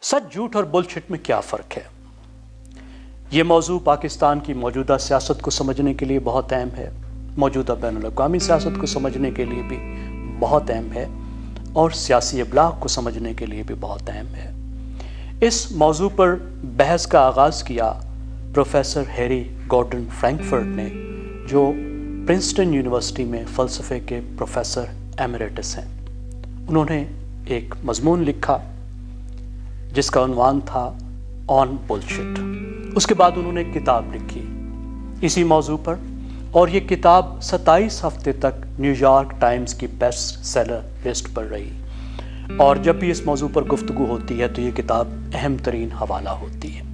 सच, झूठ और बुलशिट में क्या फ़र्क है? ये मौजू पाकिस्तान की मौजूदा सियासत को समझने के लिए बहुत अहम है, मौजूदा बैनुल-अक़वामी सियासत को समझने के लिए भी बहुत अहम है और सियासी इब्लाग को समझने के लिए भी बहुत अहम है। इस मौजू पर बहस का आगाज़ किया प्रोफेसर हैरी गॉर्डन फ्रैंकफर्ट ने, जो प्रिंसटन यूनिवर्सिटी में फ़लसफ़े के प्रोफेसर एमेरिटस हैं। उन्होंने एक मज़मून लिखा जिसका उन्वान था ऑन बुलशिट। उसके बाद उन्होंने एक किताब लिखी इसी मौजू पर, और ये किताब 27 हफ्ते तक न्यूयॉर्क टाइम्स की बेस्ट सेलर लिस्ट पर रही। और जब भी इस मौजू पर गुफ्तगू होती है तो ये किताब अहम तरीन हवाला होती है।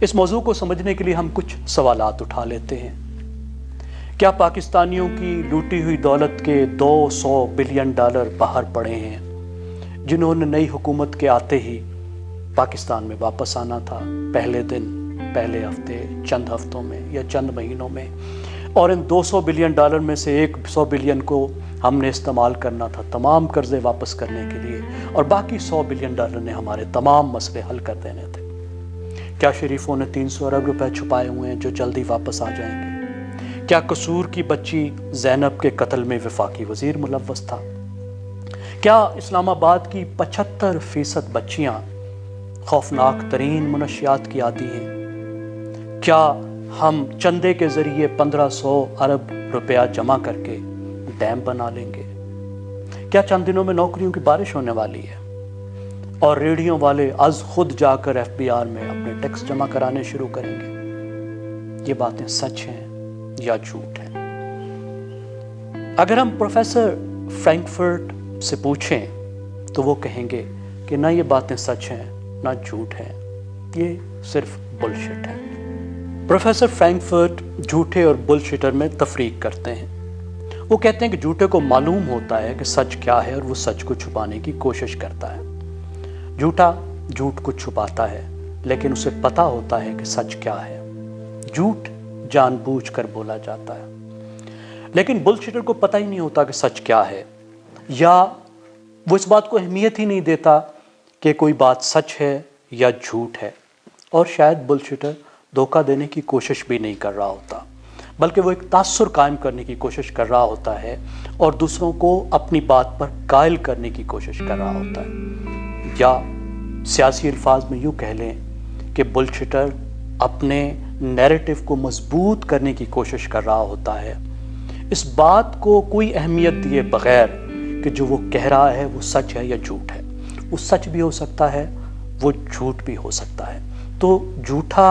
इस मौजू को समझने के लिए हम कुछ सवालात उठा लेते हैं। क्या पाकिस्तानियों की लूटी हुई दौलत के $200 बिलियन बाहर पड़े हैं, जिन्होंने नई हुकूमत के आते ही पाकिस्तान में वापस आना था, पहले दिन, पहले हफ्ते, चंद हफ्तों में या चंद महीनों में, और इन $200 बिलियन में से 100 बिलियन को हमने इस्तेमाल करना था तमाम कर्जे वापस करने के लिए, और बाकी $100 बिलियन ने हमारे तमाम मसले हल कर देने थे। क्या शरीफों ने 300 अरब रुपए छुपाए हुए हैं जो जल्दी वापस आ जाएंगे? क्या कसूर की बच्ची ज़ैनब के कत्ल में वफाकी वज़ीर मुलव्वस था? क्या इस्लामाबाद की 75% बच्चियाँ खौफनाक तरीन मनशियात की आदी हैं? क्या हम चंदे के ज़रिए 1500 अरब रुपया जमा करके डैम बना लेंगे? क्या चंद दिनों में नौकरियों की बारिश होने वाली है और रेडियो वाले आज खुद जाकर FBR में अपने टैक्स जमा कराने शुरू करेंगे? ये बातें सच हैं या झूठ हैं? अगर हम प्रोफेसर फ्रैंकफर्ट से पूछें तो वो कहेंगे कि ना ये बातें सच हैं ना झूठ है, ये सिर्फ बुलशिट है। प्रोफेसर फ्रैंकफर्ट झूठे और बुलशिटर में तफरीक करते हैं। वो कहते हैं कि झूठे को मालूम होता है कि सच क्या है और वो सच को छुपाने की कोशिश करता है। झूठा झूठ को छुपाता है लेकिन उसे पता होता है कि सच क्या है। झूठ जानबूझकर बोला जाता है, लेकिन बुलशिटर को पता ही नहीं होता कि सच क्या है, या वो इस बात को अहमियत ही नहीं देता कि कोई बात सच है या झूठ है। और शायद बुलशिटर धोखा देने की कोशिश भी नहीं कर रहा होता, बल्कि वो एक तासुर कायम करने की कोशिश कर रहा होता है और दूसरों को अपनी बात पर कायल करने की कोशिश कर रहा होता है। या सियासी अल्फाज में यूँ कह लें कि बुलशिटर अपने नैरेटिव को मजबूत करने की कोशिश कर रहा होता है, इस बात को कोई अहमियत दिए बगैर कि जो वो कह रहा है वो सच है या झूठ है। वो सच भी हो सकता है, वो झूठ भी हो सकता है। तो झूठा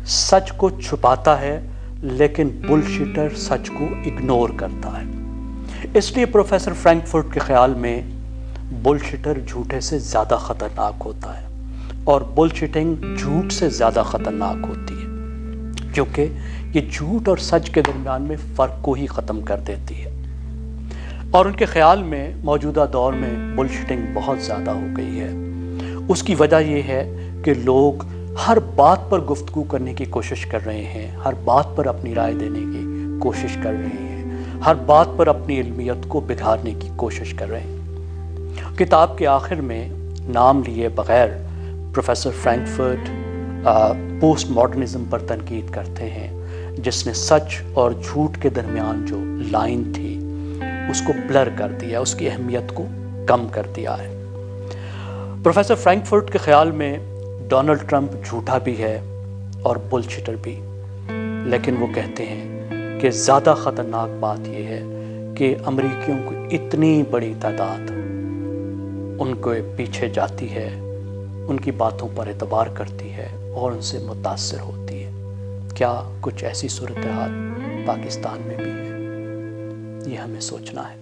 सच को छुपाता है लेकिन बुलशिटर सच को इग्नोर करता है। इसलिए प्रोफेसर फ्रैंकफर्ट के ख्याल में बुलशिटर झूठे से ज़्यादा ख़तरनाक होता है और बुलशिटिंग झूठ से ज़्यादा ख़तरनाक होती है, क्योंकि ये झूठ और सच के दरमियान में फ़र्क को ही ख़त्म कर देती है। और उनके ख्याल में मौजूदा दौर में बुलशिटिंग बहुत ज़्यादा हो गई है। उसकी वजह यह है कि लोग हर बात पर गुफ्तगू करने की कोशिश कर रहे हैं, हर बात पर अपनी राय देने की कोशिश कर रहे हैं, हर बात पर अपनी इल्मियत को बिगाड़ने की कोशिश कर रहे हैं। किताब के आखिर में नाम लिए बगैर प्रोफेसर फ्रैंकफर्ट पोस्ट मॉडर्निज्म पर तनकीद करते हैं, जिसने सच और झूठ के दरमियान जो लाइन थी उसको ब्लर कर दिया, उसकी अहमियत को कम कर दिया है। प्रोफेसर फ्रैंकफर्ट के ख्याल में डोनाल्ड ट्रंप झूठा भी है और बुलशिटर भी, लेकिन वो कहते हैं कि ज़्यादा ख़तरनाक बात यह है कि अमेरिकियों की इतनी बड़ी तादाद उनको पीछे जाती है, उनकी बातों पर एतबार करती है और उनसे मुतासर होती है। क्या कुछ ऐसी सूरत हाल पाकिस्तान में भी है? ये हमें सोचना है।